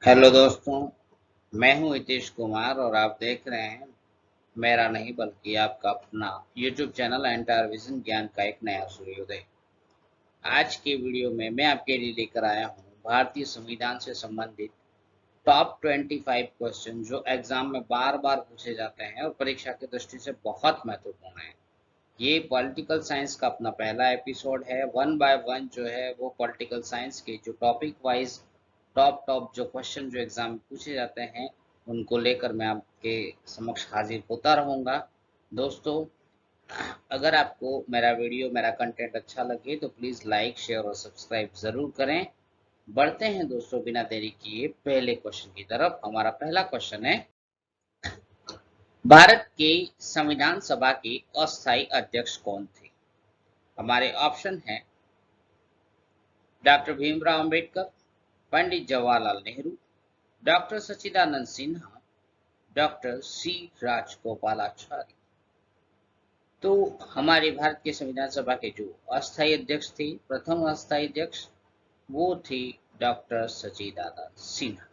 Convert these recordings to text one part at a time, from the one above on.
Hello दोस्तों, मैं हूं हितेश कुमार और आप देख रहे हैं मेरा नहीं बल्कि आपका अपना यूट्यूब चैनल एंटायर विजन ज्ञान का एक नया सूर्योदय। आज के वीडियो में मैं आपके लिए लेकर आया हूं भारतीय संविधान से संबंधित टॉप 25 क्वेश्चन जो एग्जाम में बार बार पूछे जाते हैं और परीक्षा की दृष्टि से बहुत महत्वपूर्ण है। ये पॉलिटिकल साइंस का अपना पहला एपिसोड है। वन बाय वन जो है वो पॉलिटिकल साइंस के जो टॉपिक वाइज टॉप टॉप जो क्वेश्चन जो एग्जाम में पूछे जाते हैं उनको लेकर मैं आपके समक्ष हाजिर होता रहूंगा। दोस्तों, अगर आपको मेरा वीडियो मेरा कंटेंट अच्छा लगे तो प्लीज लाइक शेयर और सब्सक्राइब जरूर करें। बढ़ते हैं दोस्तों बिना देरी किए पहले क्वेश्चन की तरफ। हमारा पहला क्वेश्चन है, भारत के संविधान सभा के अस्थायी अध्यक्ष कौन थे? हमारे ऑप्शन हैं डॉक्टर भीमराव अंबेडकर, पंडित जवाहरलाल नेहरू, डॉक्टर सच्चिदानंद सिन्हा, डॉक्टर सी राजगोपालाचारी। तो हमारे भारत के संविधान सभा के जो अस्थायी अध्यक्ष थे, प्रथम अस्थायी अध्यक्ष, वो थे डॉक्टर सच्चिदानंद सिन्हा।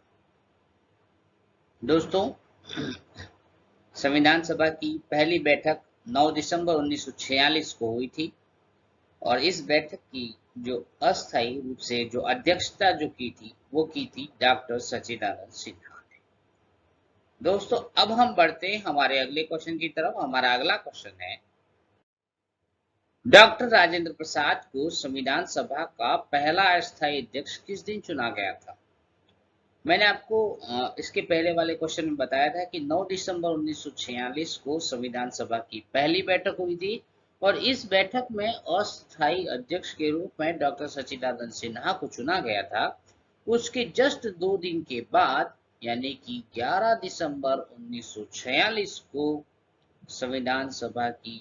दोस्तों, संविधान सभा की पहली बैठक 9 दिसंबर 1946 को हुई थी और इस बैठक की जो अस्थायी रूप से जो अध्यक्षता जो की थी वो की थी डॉक्टर सच्चिदानंद सिन्हा ने। दोस्तों, अब हम बढ़ते हैं हमारे अगले क्वेश्चन की तरफ। हमारा अगला क्वेश्चन है, डॉक्टर राजेंद्र प्रसाद को संविधान सभा का पहला अस्थायी अध्यक्ष किस दिन चुना गया था? मैंने आपको इसके पहले वाले क्वेश्चन में बताया था कि 9 दिसंबर 1946 को संविधान सभा की पहली बैठक हुई थी और इस बैठक में अस्थायी अध्यक्ष के रूप में डॉक्टर सच्चिदानंद सिन्हा को चुना गया था। उसके जस्ट 2 दिन के बाद यानी कि 11 दिसंबर 1946 को संविधान सभा की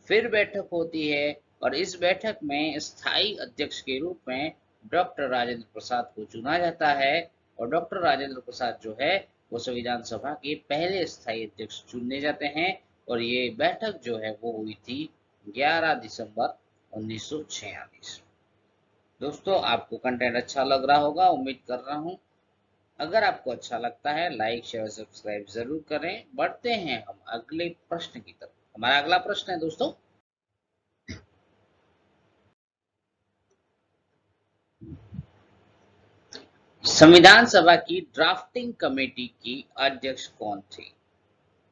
फिर बैठक होती है और इस बैठक में स्थायी अध्यक्ष के रूप में डॉक्टर राजेंद्र प्रसाद को चुना जाता है और डॉक्टर राजेंद्र प्रसाद जो है वो संविधान सभा के पहले स्थायी अध्यक्ष चुने जाते हैं और ये बैठक जो है वो हुई थी 11 दिसंबर 1946। दोस्तों, आपको कंटेंट अच्छा लग रहा होगा, उम्मीद कर रहा हूँ। अगर आपको अच्छा लगता है लाइक शेयर सब्सक्राइब जरूर करें। बढ़ते हैं हम अगले प्रश्न की तरफ। हमारा अगला प्रश्न है दोस्तों, संविधान सभा की ड्राफ्टिंग कमेटी की अध्यक्ष कौन थे?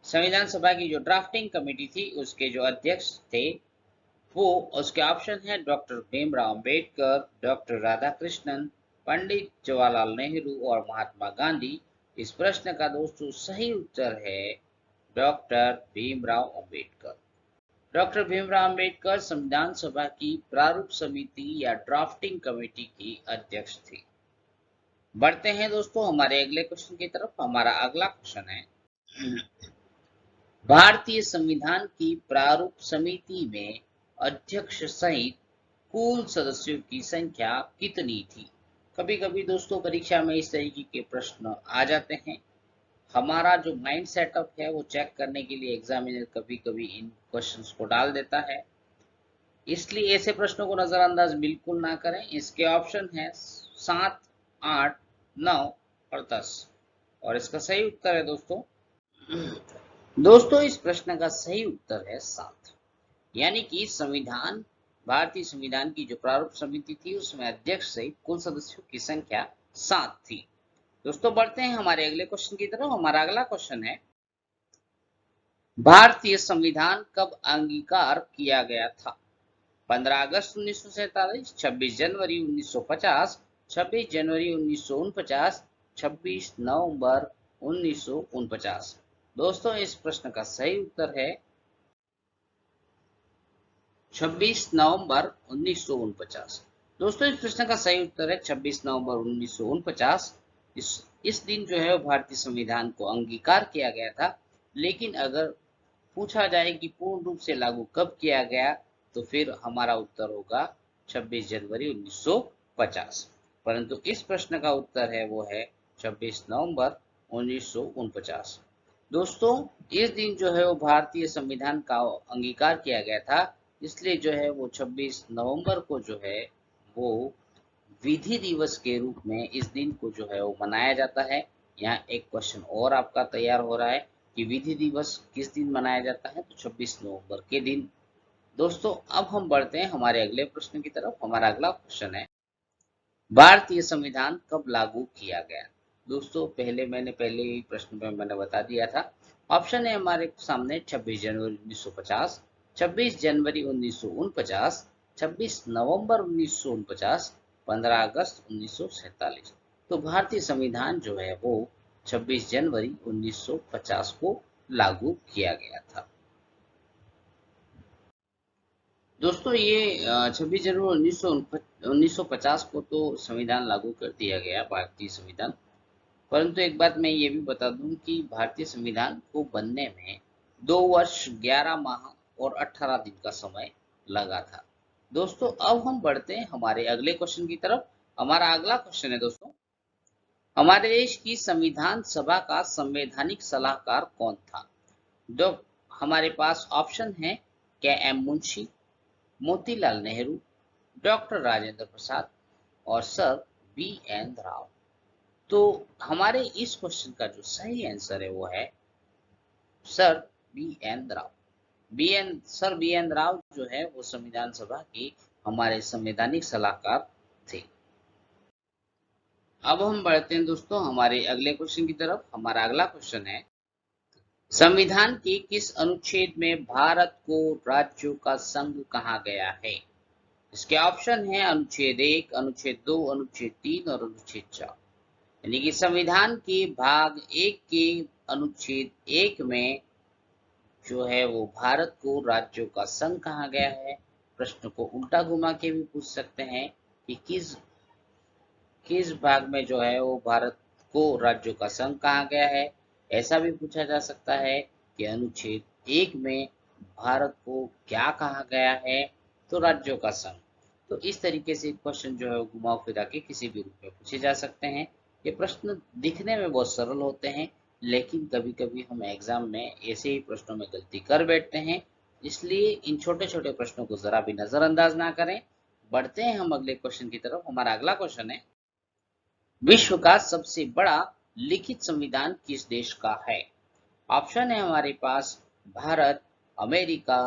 संविधान सभा की जो ड्राफ्टिंग कमेटी थी उसके जो अध्यक्ष थे वो, उसके ऑप्शन है डॉक्टर भीमराव अंबेडकर, डॉक्टर राधाकृष्णन, पंडित जवाहरलाल नेहरू और महात्मा गांधी। इस प्रश्न का दोस्तों सही उत्तर है डॉक्टर भीमराव अंबेडकर। डॉक्टर भीमराव अंबेडकर संविधान सभा की प्रारूप समिति या ड्राफ्टिंग कमेटी की अध्यक्ष थे। बढ़ते हैं दोस्तों हमारे अगले क्वेश्चन की तरफ। हमारा अगला क्वेश्चन है, भारतीय संविधान की प्रारूप समिति में अध्यक्ष सहित कुल सदस्यों की संख्या कितनी थी? कभी कभी दोस्तों परीक्षा में इस तरीके के प्रश्न आ जाते हैं। हमारा जो माइंड सेटअप है वो चेक करने के लिए एग्जामिनर कभी कभी इन क्वेश्चंस को डाल देता है, इसलिए ऐसे प्रश्नों को नजरअंदाज बिल्कुल ना करें। इसके ऑप्शन है 7, 8, 9 और 10 और इसका सही उत्तर है दोस्तों इस प्रश्न का सही उत्तर है 7। यानी कि भारतीय संविधान की जो प्रारूप समिति थी उसमें अध्यक्ष सहित कुल सदस्यों की संख्या 7 थी। दोस्तों, बढ़ते हैं हमारे अगले क्वेश्चन की तरफ। हमारा अगला क्वेश्चन है, भारतीय संविधान कब अंगीकार किया गया था? 15 अगस्त 1947, 26 जनवरी 1950, 26 जनवरी 1949, 26 नवंबर 1949। दोस्तों, इस प्रश्न का सही उत्तर है 26 नवंबर 1949। दोस्तों, इस प्रश्न का सही उत्तर है 26 नवंबर 1949। इस दिन जो है भारतीय संविधान को अंगीकार किया गया था। लेकिन अगर पूछा जाए कि पूर्ण रूप से लागू कब किया गया तो फिर हमारा उत्तर होगा 26 जनवरी 1950। परंतु इस प्रश्न का उत्तर है वो है 26 नवंबर 1949। दोस्तों, इस दिन जो है वो भारतीय संविधान का अंगीकार किया गया था, इसलिए जो है वो 26 नवंबर को जो है वो विधि दिवस के रूप में इस दिन को जो है वो मनाया जाता है। यहाँ एक क्वेश्चन और आपका तैयार हो रहा है कि विधि दिवस किस दिन मनाया जाता है, तो 26 नवंबर के दिन। दोस्तों अब हम बढ़ते हैं हमारे अगले प्रश्न की तरफ। हमारा अगला क्वेश्चन है, भारतीय संविधान कब लागू किया गया। दोस्तों पहले ही प्रश्न में मैंने बता दिया था। ऑप्शन है हमारे सामने 26 जनवरी 1950, 26 जनवरी 1949, 26 नवंबर 1949, 15 अगस्त 1947। तो भारतीय संविधान जो है वो 26 जनवरी 1950 को लागू किया गया था। दोस्तों ये 26 जनवरी 1950 को तो संविधान लागू कर दिया गया, भारतीय संविधान। परंतु एक बात मैं ये भी बता दूं कि भारतीय संविधान को बनने में 2 वर्ष 11 माह और 18 दिन का समय लगा था। दोस्तों अब हम बढ़ते हैं हमारे अगले क्वेश्चन की तरफ। हमारा अगला क्वेश्चन है दोस्तों, हमारे देश की संविधान सभा का संवैधानिक सलाहकार कौन था। जो हमारे पास ऑप्शन है, के एम मुंशी, मोतीलाल नेहरू, डॉक्टर राजेंद्र प्रसाद और सर बी एन राव। तो हमारे इस क्वेश्चन का जो सही आंसर है वो है Sir B N Rau. Sir B N Rau जो है वो संविधान सभा के हमारे संवैधानिक सलाहकार थे। अब हम बढ़ते हैं दोस्तों हमारे अगले क्वेश्चन की तरफ। हमारा अगला क्वेश्चन है, संविधान के किस अनुच्छेद में भारत को राज्यों का संघ कहा गया है। इसके ऑप्शन है अनुच्छेद 1, अनुच्छेद 2, अनुच्छेद 3 और अनुच्छेद 4। यानी कि संविधान के भाग 1 के अनुच्छेद 1 में जो है वो भारत को राज्यों का संघ कहा गया है। प्रश्न को उल्टा घुमा के भी पूछ सकते हैं कि किस किस भाग में जो है वो भारत को राज्यों का संघ कहा गया है। ऐसा भी पूछा जा सकता है कि अनुच्छेद 1 में भारत को क्या कहा गया है, तो राज्यों का संघ। तो इस तरीके से क्वेश्चन जो है वो घुमा फिरा के किसी भी रूप में पूछे जा सकते हैं। ये प्रश्न दिखने में बहुत सरल होते हैं, लेकिन कभी कभी हम एग्जाम में ऐसे ही प्रश्नों में गलती कर बैठते हैं। इसलिए इन छोटे छोटे प्रश्नों को जरा भी नजरअंदाज ना करें। बढ़ते हैं हम अगले क्वेश्चन की तरफ। हमारा अगला क्वेश्चन है, विश्व का सबसे बड़ा लिखित संविधान किस देश का है। ऑप्शन है हमारे पास भारत, अमेरिका,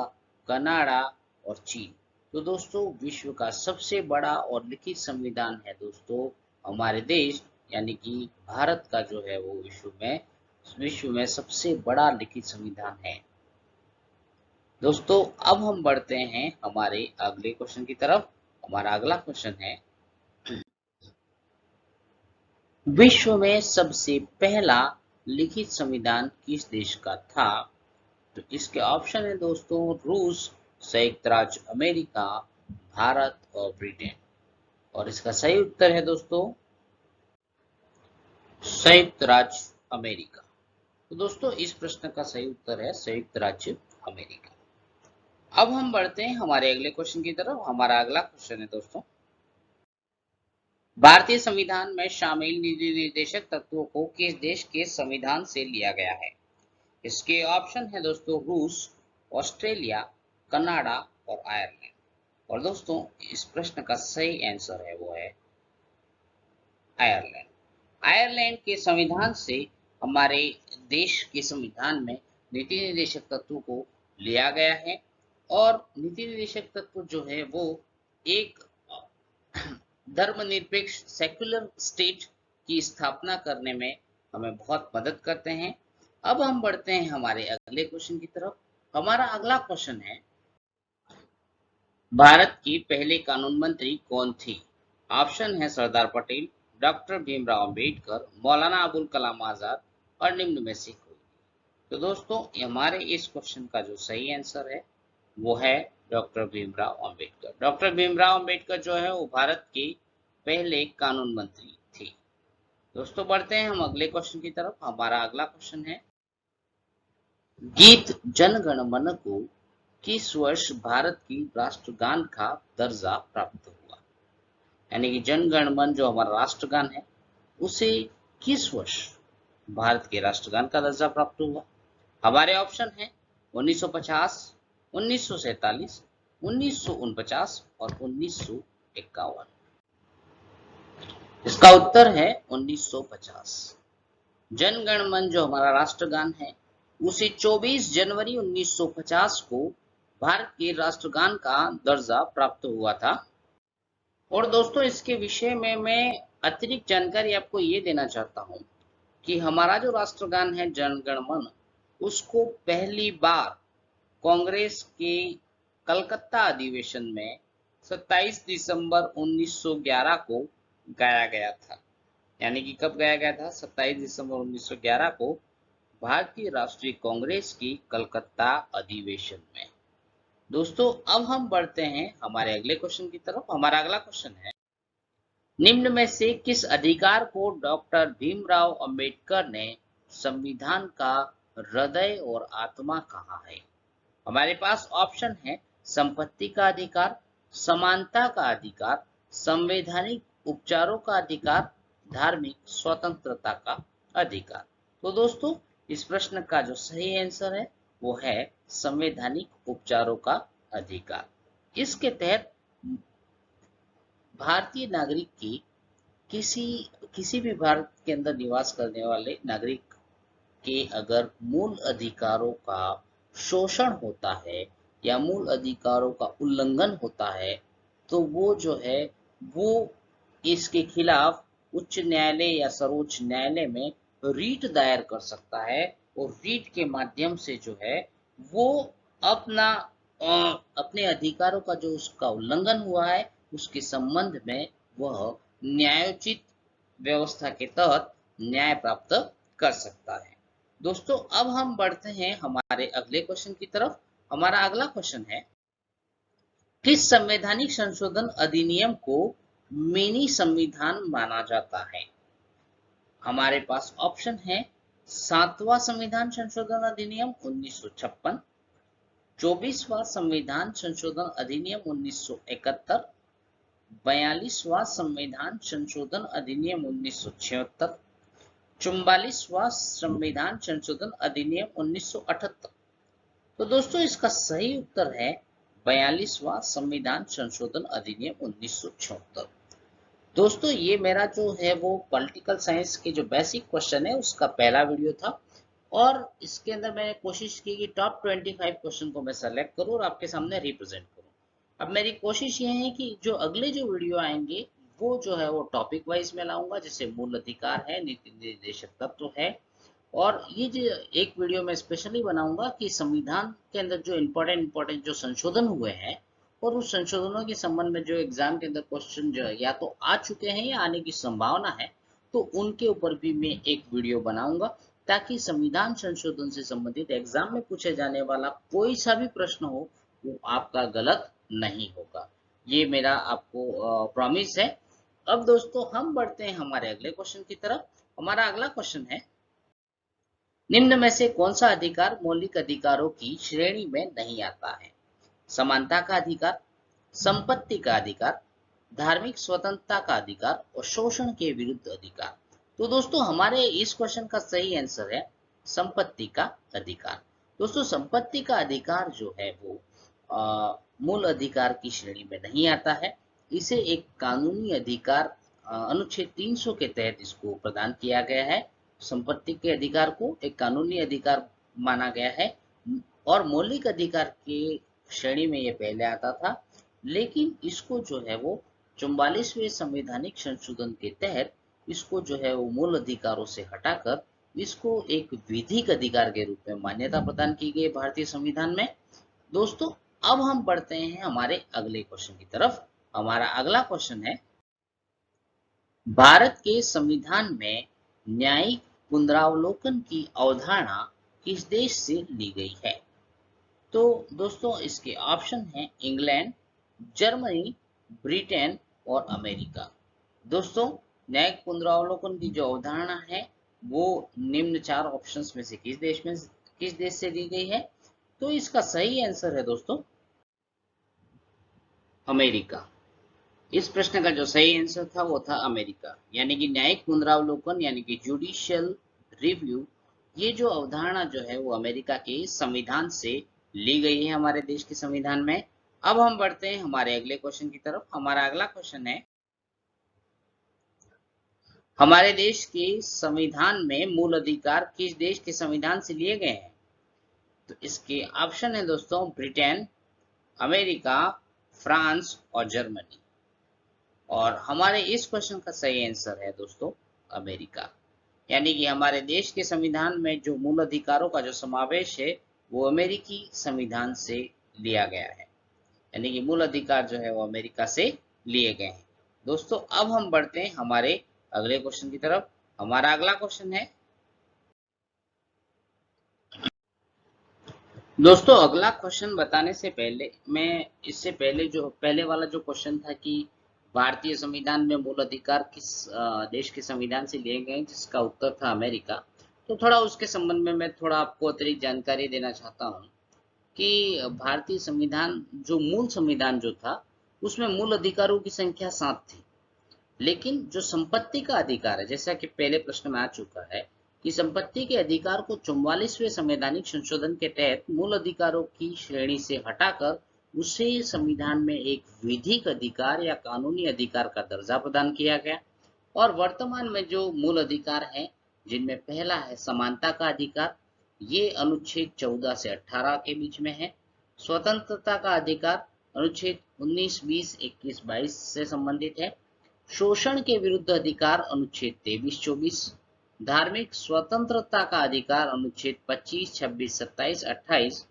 कनाडा और चीन। तो दोस्तों विश्व का सबसे बड़ा और लिखित संविधान है दोस्तों हमारे देश यानी कि भारत का जो है वो विश्व में सबसे बड़ा लिखित संविधान है। दोस्तों अब हम बढ़ते हैं हमारे अगले क्वेश्चन की तरफ। हमारा अगला क्वेश्चन है, विश्व में सबसे पहला लिखित संविधान किस देश का था। तो इसके ऑप्शन है दोस्तों रूस, संयुक्त राज्य अमेरिका, भारत और ब्रिटेन। और इसका सही उत्तर है दोस्तों संयुक्त राज्य अमेरिका। तो दोस्तों इस प्रश्न का सही उत्तर है संयुक्त राज्य अमेरिका। अब हम बढ़ते हैं हमारे अगले क्वेश्चन की तरफ। हमारा अगला क्वेश्चन है दोस्तों, भारतीय संविधान में शामिल नीति निर्देशक तत्वों को किस देश के संविधान से लिया गया है। इसके ऑप्शन है दोस्तों रूस, ऑस्ट्रेलिया, कनाडा और आयरलैंड। और दोस्तों इस प्रश्न का सही आंसर है वो है आयरलैंड। आयरलैंड के संविधान से हमारे देश के संविधान में नीति निर्देशक तत्वों को लिया गया है। और नीति निर्देशक तत्व जो है वो एक धर्मनिरपेक्ष सेक्युलर स्टेट की स्थापना करने में हमें बहुत मदद करते हैं। अब हम बढ़ते हैं हमारे अगले क्वेश्चन की तरफ। हमारा अगला क्वेश्चन है, भारत की पहले कानून मंत्री कौन थी। ऑप्शन है सरदार पटेल, डॉक्टर भीमराव अंबेडकर, मौलाना अबुल कलाम आजाद और निम्न में से कोई। तो दोस्तों हमारे इस क्वेश्चन का जो सही आंसर है वो है डॉक्टर भीमराव अंबेडकर। डॉक्टर भीमराव अंबेडकर जो है वो भारत के पहले कानून मंत्री थे। दोस्तों बढ़ते हैं हम अगले क्वेश्चन की तरफ। हमारा अगला क्वेश्चन है, गीत जन गण मन को किस वर्ष भारत की राष्ट्रगान का दर्जा प्राप्त हुआ। यानी कि जन गण मन जो हमारा राष्ट्रगान है उसे किस वर्ष भारत के राष्ट्रगान का दर्जा प्राप्त हुआ। हमारे ऑप्शन है 1950, 1947, 1949 और 1951। इसका उत्तर है 1950। जन गण मन जो हमारा राष्ट्रगान है उसे 24 जनवरी 1950 को भारत के राष्ट्रगान का दर्जा प्राप्त हुआ था। और दोस्तों इसके विषय में मैं अतिरिक्त जानकारी आपको ये देना चाहता हूँ कि हमारा जो राष्ट्रगान है जन गण मन, उसको पहली बार कांग्रेस के कलकत्ता अधिवेशन में 27 दिसंबर 1911 को गाया गया था। यानी कि कब गाया गया था? 27 दिसंबर 1911 को भारतीय राष्ट्रीय कांग्रेस की कलकत्ता अधिवेशन में। दोस्तों अब हम बढ़ते हैं हमारे अगले क्वेश्चन की तरफ। हमारा अगला क्वेश्चन है, निम्न में से किस अधिकार को डॉक्टर भीमराव अंबेडकर ने संविधान का हृदय और आत्मा कहा है? हमारे पास ऑप्शन है संपत्ति का अधिकार, समानता का अधिकार, संवैधानिक उपचारों का अधिकार, धार्मिक स्वतंत्रता का अधिकार। तो दोस्तों इस प्रश्न का जो सही आंसर है वो है संवैधानिक उपचारों का अधिकार। इसके तहत भारतीय नागरिक की किसी भी भारत के अंदर निवास करने वाले नागरिक के अगर मूल अधिकारों का शोषण होता है या मूल अधिकारों का उल्लंघन होता है तो वो जो है वो इसके खिलाफ उच्च न्यायालय या सर्वोच्च न्यायालय में रीट दायर कर सकता है और रीट के माध्यम से जो है वो अपना अपने अधिकारों का जो उसका उल्लंघन हुआ है उसके संबंध में वह न्यायोचित व्यवस्था के तहत न्याय प्राप्त कर सकता है। दोस्तों अब हम बढ़ते हैं हमारे अगले क्वेश्चन की तरफ। हमारा अगला क्वेश्चन है, किस संवैधानिक संशोधन अधिनियम को मिनी संविधान माना जाता है? हमारे पास ऑप्शन है 7वां संविधान संशोधन अधिनियम 1956, 24वां संविधान संशोधन अधिनियम 1971, 42वां संविधान संशोधन अधिनियम 1976, 44वां संविधान संशोधन अधिनियम 1978। तो दोस्तों इसका सही उत्तर है 42वां संविधान संशोधन अधिनियम 1976। दोस्तों ये मेरा जो है वो पॉलिटिकल साइंस के जो बेसिक क्वेश्चन है उसका पहला वीडियो था और इसके अंदर मैंने कोशिश की कि टॉप 25 क्वेश्चन को मैं सेलेक्ट करूं और आपके सामने रिप्रेजेंट करूं। अब मेरी कोशिश ये है कि जो अगले जो वीडियो आएंगे वो जो है वो टॉपिक वाइज में लाऊंगा, जैसे मूल अधिकार है, नीति निर्देशक तत्व है, और ये जो एक वीडियो में स्पेशली बनाऊंगा कि संविधान के अंदर जो इम्पोर्टेंट जो संशोधन हुए हैं और उस संशोधनों के संबंध में जो एग्जाम के अंदर क्वेश्चन जो या तो आ चुके हैं या आने की संभावना है तो उनके ऊपर भी मैं एक वीडियो बनाऊंगा ताकि संविधान संशोधन से संबंधित एग्जाम में पूछे जाने वाला कोई सा भी प्रश्न हो वो आपका गलत नहीं होगा। ये मेरा आपको प्रॉमिस है। अब दोस्तों हम बढ़ते हैं हमारे अगले क्वेश्चन की तरफ। हमारा अगला क्वेश्चन है, निम्न में से कौन सा अधिकार मौलिक अधिकारों की श्रेणी में नहीं आता है? समानता का अधिकार, संपत्ति का अधिकार, धार्मिक स्वतंत्रता का अधिकार और शोषण के विरुद्ध अधिकार। तो दोस्तों हमारे इस क्वेश्चन का सही आंसर है संपत्ति का अधिकार। दोस्तों संपत्ति का अधिकार जो है वो मूल अधिकार की श्रेणी में नहीं आता है। इसे एक कानूनी अधिकार अनुच्छेद 300 के तहत इसको प्रदान किया गया है। संपत्ति के अधिकार को एक कानूनी अधिकार माना गया है और मौलिक अधिकार के श्रेणी में ये पहले आता था, लेकिन इसको जो है वो 44वें संवैधानिक संशोधन के तहत इसको जो है वो मूल अधिकारों से हटाकर इसको एक विधिक अधिकार के रूप में मान्यता प्रदान की गई भारतीय संविधान में। दोस्तों अब हम बढ़ते हैं हमारे अगले क्वेश्चन की तरफ। हमारा अगला क्वेश्चन है, भारत के संविधान में न्यायिक पुनरावलोकन की अवधारणा किस देश से ली गई है? तो दोस्तों इसके ऑप्शन हैं इंग्लैंड, जर्मनी, ब्रिटेन और अमेरिका। दोस्तों न्यायिक पुनरावलोकन की जो अवधारणा है वो निम्न 4 ऑप्शंस में से किस देश से ली गई है? तो इसका सही आंसर है दोस्तों अमेरिका। इस प्रश्न का जो सही आंसर था वो था अमेरिका। यानी कि न्यायिक पुनरावलोकन यानी कि जुडिशियल रिव्यू, ये जो अवधारणा जो है वो अमेरिका के संविधान से ली गई है हमारे देश के संविधान में। अब हम बढ़ते हैं हमारे अगले क्वेश्चन की तरफ। हमारा अगला क्वेश्चन है, हमारे देश के संविधान में मूल अधिकार किस देश के संविधान से लिए गए हैं? तो इसके ऑप्शन है दोस्तों ब्रिटेन, अमेरिका, फ्रांस और जर्मनी। और हमारे इस क्वेश्चन का सही आंसर है दोस्तों अमेरिका। यानी कि हमारे देश के संविधान में जो मूल अधिकारों का जो समावेश है वो अमेरिकी संविधान से लिया गया है। यानी कि मूल अधिकार जो है वो अमेरिका से लिए गए हैं। दोस्तों अब हम बढ़ते हैं हमारे अगले क्वेश्चन की तरफ। हमारा अगला क्वेश्चन है दोस्तों, अगला क्वेश्चन बताने से पहले मैं इससे पहले जो पहले वाला जो क्वेश्चन था कि भारतीय संविधान में मूल अधिकार किस देश के संविधान से लिए गए, जिसका उत्तर था अमेरिका। तो थोड़ा उसके संबंध में मैं थोड़ा आपको अतिरिक्त जानकारी देना चाहता हूँ कि भारतीय संविधान जो मूल संविधान जो था उसमें मूल अधिकारों की संख्या 7 थी। लेकिन जो संपत्ति का अधिकार है, जैसा कि पहले प्रश्न में आ चुका है कि संपत्ति के अधिकार को 44वें संवैधानिक संशोधन के तहत मूल अधिकारों की श्रेणी से हटाकर उसे संविधान में एक विधिक अधिकार या कानूनी अधिकार का दर्जा प्रदान किया गया। और वर्तमान में जो मूल अधिकार हैं, जिनमें पहला है समानता का अधिकार, ये अनुच्छेद 14 से 18 के बीच में है। स्वतंत्रता का अधिकार अनुच्छेद 19, 20, 21, 22 से संबंधित है। शोषण के विरुद्ध अधिकार अनुच्छेद 23, 24। धार्मिक स्वतंत्रता का अधिकार अनुच्छेद 25, 26, 27, 28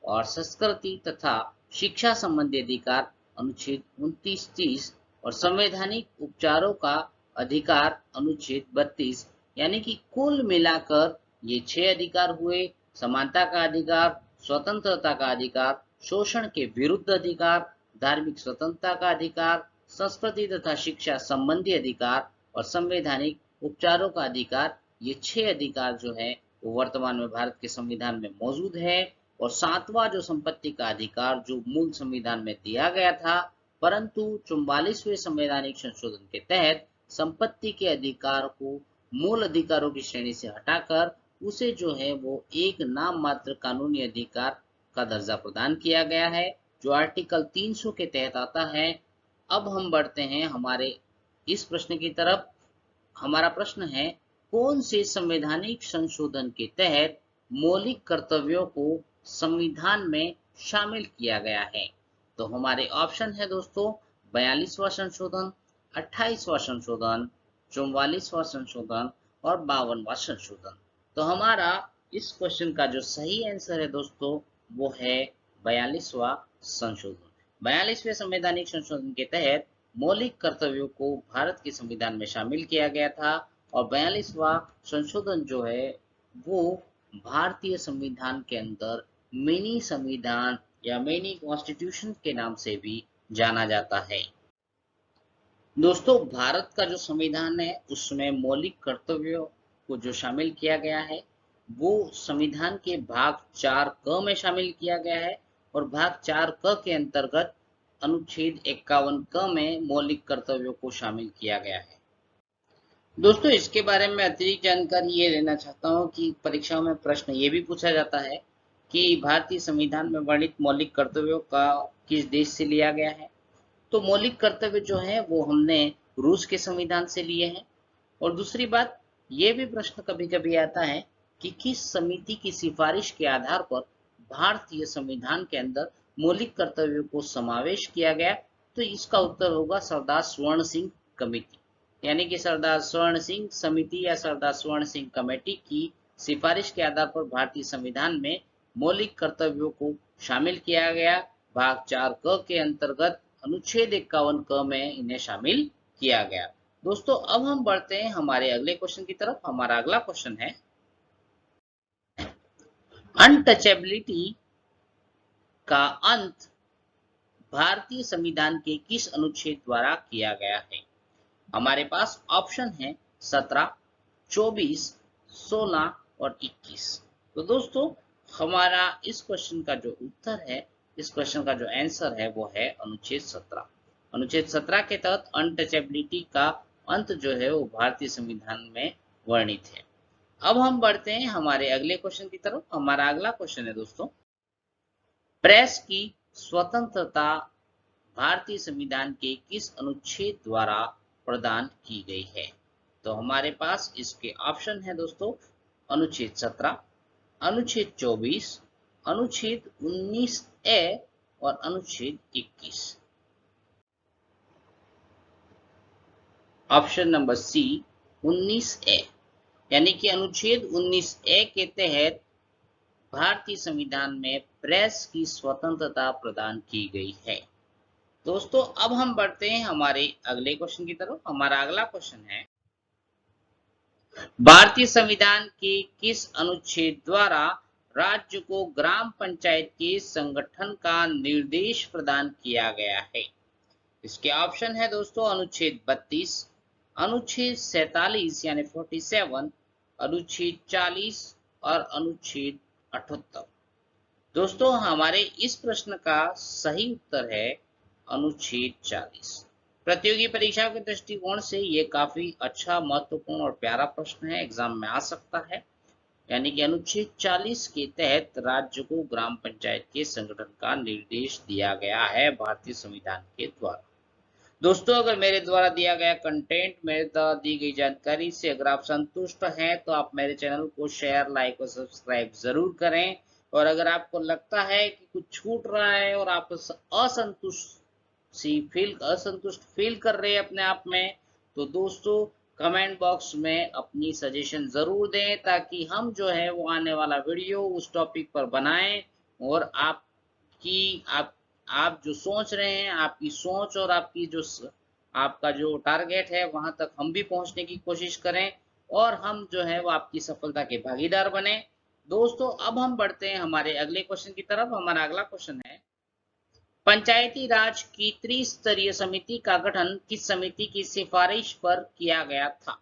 और संस्कृति तथा शिक्षा संबंधी अधिकार अनुच्छेद 29, 30 और संवैधानिक उपचारों का अधिकार अनुच्छेद 32। यानी कि कुल मिलाकर ये 6 अधिकार हुए: समानता का अधिकार, स्वतंत्रता का अधिकार, शोषण के विरुद्ध अधिकार, धार्मिक स्वतंत्रता का अधिकार, संस्कृति तथा शिक्षा संबंधी अधिकार और संवैधानिक उपचारों का अधिकार। ये 6 अधिकार जो है वो वर्तमान में भारत के संविधान में मौजूद है। और 7वां जो संपत्ति का अधिकार जो मूल संविधान में दिया गया था, परंतु 44वें संवैधानिक संशोधन के तहत संपत्ति के अधिकार को मूल अधिकारों की श्रेणी से हटाकर उसे जो है वो एक नाम मात्र कानूनी अधिकार का दर्जा प्रदान किया गया है, जो आर्टिकल 300 के तहत आता है। अब हम बढ़ते हैं हमारे इस प्रश्न की तरफ। हमारा प्रश्न है, कौन से संवैधानिक संशोधन के तहत मौलिक कर्तव्यों को संविधान में शामिल किया गया है? तो हमारे ऑप्शन है दोस्तों 42वां संशोधन, 28वां संशोधन, 44वां संशोधन और 52वां संशोधन। तो हमारा इस क्वेश्चन का जो सही आंसर है दोस्तों वो है 42वां संशोधन। 42वें संवैधानिक संशोधन के तहत मौलिक कर्तव्यों को भारत के संविधान में शामिल किया गया था। और 42वां संशोधन जो है वो भारतीय संविधान के अंदर मिनी संविधान या मिनी कॉन्स्टिट्यूशन के नाम से भी जाना जाता है। दोस्तों भारत का जो संविधान है उसमें मौलिक कर्तव्यों को जो शामिल किया गया है वो संविधान के भाग 4 क में शामिल किया गया है। और भाग 4 क के अंतर्गत अनुच्छेद 51 क में मौलिक कर्तव्यों को शामिल किया गया है। दोस्तों इसके बारे में अतिरिक्त जानकारी ये लेना चाहता हूँ कि परीक्षाओं में प्रश्न ये भी पूछा जाता है कि भारतीय संविधान में वर्णित मौलिक कर्तव्यों का किस देश से लिया गया है। तो मौलिक कर्तव्य जो है वो हमने रूस के संविधान से लिए हैं। और दूसरी बात, ये भी प्रश्न कभी कभी आता है कि किस समिति की सिफारिश के आधार पर भारतीय संविधान के अंदर मौलिक कर्तव्यों को समावेश किया गया। तो इसका उत्तर होगा सरदार स्वर्ण सिंह कमेटी। यानी कि सरदार स्वर्ण सिंह समिति या सरदार स्वर्ण सिंह कमेटी की सिफारिश के आधार पर भारतीय संविधान में मौलिक कर्तव्यों को शामिल किया गया। भाग 4 क के अंतर्गत अनुच्छेद 51 क में इन्हें शामिल किया गया। दोस्तों अब हम बढ़ते हैं हमारे अगले क्वेश्चन की तरफ। हमारा अगला क्वेश्चन है, अनटचेबिलिटी का अंत भारतीय संविधान के किस अनुच्छेद द्वारा किया गया है? हमारे पास ऑप्शन है 17, 24, 16 और 21। तो दोस्तों हमारा इस क्वेश्चन का जो उत्तर है, इस क्वेश्चन का जो आंसर है वो है अनुच्छेद 17। अनुच्छेद 17 के तहत अनटचेबिलिटी का अंत जो है वो भारतीय संविधान में वर्णित है। अब हम बढ़ते हैं हमारे अगले क्वेश्चन की तरफ। हमारा अगला क्वेश्चन है दोस्तों, प्रेस की स्वतंत्रता भारतीय संविधान के किस अनुच्छेद द्वारा प्रदान की गई है? तो हमारे पास इसके ऑप्शन है दोस्तों, अनुच्छेद 17, अनुच्छेद 24, अनुच्छेद 19A और अनुच्छेद 21। ऑप्शन नंबर सी 19A, यानी कि अनुच्छेद 19A के तहत भारतीय संविधान में प्रेस की स्वतंत्रता प्रदान की गई है। दोस्तों अब हम बढ़ते हैं हमारे अगले क्वेश्चन की तरफ। हमारा अगला क्वेश्चन है, भारतीय संविधान के किस अनुच्छेद द्वारा राज्य को ग्राम पंचायत के संगठन का निर्देश प्रदान किया गया है? इसके ऑप्शन है दोस्तों, अनुच्छेद 32, अनुच्छेद 47 यानी 47, अनुच्छेद 40 और अनुच्छेद 78। दोस्तों हमारे इस प्रश्न का सही उत्तर है अनुच्छेद 40। प्रतियोगी परीक्षा के दृष्टिकोण से ये काफी अच्छा, महत्वपूर्ण और प्यारा प्रश्न है, एग्जाम में आ सकता है। यानी कि अनुच्छेद 40 के तहत राज्य को ग्राम पंचायत के संगठन का निर्देश दिया गया है भारतीय संविधान के द्वारा। दोस्तों अगर मेरे द्वारा दिया गया कंटेंट, मेरे द्वारा दी गई जानकारी से अगर आप संतुष्ट हैं तो आप मेरे चैनल को शेयर, लाइक और सब्सक्राइब जरूर करें। और अगर आपको लगता है कि कुछ छूट रहा है और आप असंतुष्ट फील कर रहे हैं अपने आप में, तो दोस्तों कमेंट बॉक्स में अपनी सजेशन जरूर दें, ताकि हम जो है वो आने वाला वीडियो उस टॉपिक पर बनाएं और आप जो सोच रहे हैं, आपकी सोच और आपका जो टारगेट है वहां तक हम भी पहुंचने की कोशिश करें और हम जो है वो आपकी सफलता के भागीदार बने। दोस्तों अब हम बढ़ते हैं हमारे अगले क्वेश्चन की तरफ। हमारा अगला क्वेश्चन है, पंचायती राज की त्रिस्तरीय समिति का गठन किस समिति की सिफारिश पर किया गया था?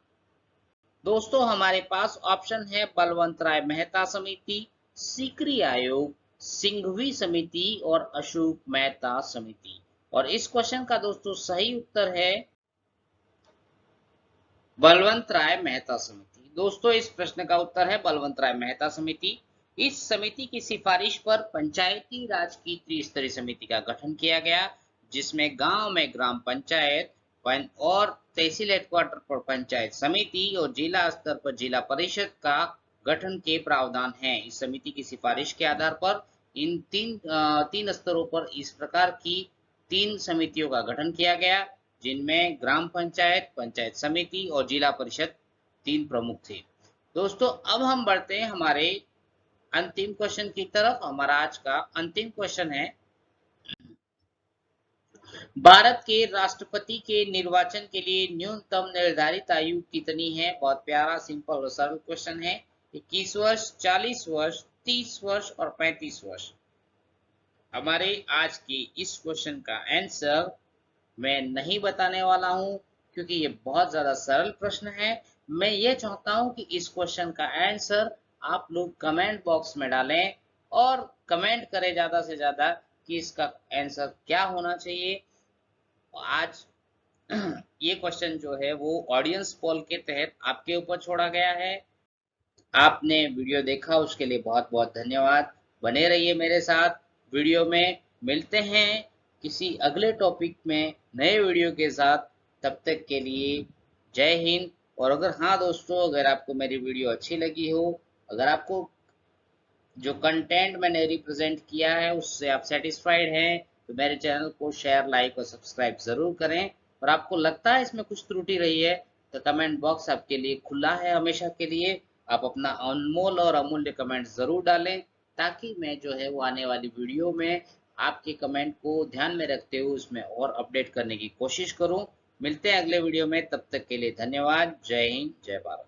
दोस्तों हमारे पास ऑप्शन है, बलवंत राय मेहता समिति, सीकरी आयोग, सिंघवी समिति और अशोक मेहता समिति। और इस क्वेश्चन का दोस्तों सही उत्तर है बलवंत राय मेहता समिति। दोस्तों इस प्रश्न का उत्तर है बलवंत राय मेहता समिति। इस समिति की सिफारिश पर पंचायती राज की त्रिस्तरीय समिति का गठन किया गया, जिसमें गांव में ग्राम पंचायत और तहसील हेडक्वार्टर पर पंचायत समिति और जिला स्तर पर जिला परिषद का गठन के प्रावधान हैं। इस समिति की सिफारिश के आधार पर इन तीन स्तरों पर इस प्रकार की 3 समितियों का गठन किया गया, जिनमें ग्राम पंचायत, पंचायत समिति और जिला परिषद 3 प्रमुख थे। दोस्तों अब हम बढ़ते हैं हमारे अंतिम क्वेश्चन की तरफ। हमारा आज का अंतिम क्वेश्चन है, भारत के राष्ट्रपति के निर्वाचन के लिए न्यूनतम निर्धारित आयु कितनी है? बहुत प्यारा, सिंपल और सरल क्वेश्चन है। 21 वर्ष, 40 वर्ष, 30 वर्ष और 35 वर्ष। हमारे आज के इस क्वेश्चन का आंसर मैं नहीं बताने वाला हूं, क्योंकि ये बहुत ज्यादा सरल प्रश्न है। मैं ये चाहता हूं कि इस क्वेश्चन का आंसर आप लोग कमेंट बॉक्स में डालें और कमेंट करें ज्यादा से ज्यादा कि इसका आंसर क्या होना चाहिए। आज ये क्वेश्चन जो है वो ऑडियंस पोल के तहत आपके ऊपर छोड़ा गया है। आपने वीडियो देखा उसके लिए बहुत बहुत धन्यवाद। बने रहिए मेरे साथ वीडियो में। मिलते हैं किसी अगले टॉपिक में नए वीडियो के साथ। तब तक के लिए जय हिंद। और अगर हाँ दोस्तों, अगर आपको मेरी वीडियो अच्छी लगी हो, अगर आपको जो कंटेंट मैंने रिप्रेजेंट किया है उससे आप सेटिस्फाइड हैं, तो मेरे चैनल को शेयर, लाइक और सब्सक्राइब जरूर करें। और आपको लगता है इसमें कुछ त्रुटि रही है तो कमेंट बॉक्स आपके लिए खुला है हमेशा के लिए। आप अपना अनमोल और अमूल्य कमेंट जरूर डालें, ताकि मैं जो है वो आने वाली वीडियो में आपके कमेंट को ध्यान में रखते हुए उसमें और अपडेट करने की कोशिश करूं। मिलते हैं अगले वीडियो में, तब तक के लिए धन्यवाद। जय हिंद, जय भारत।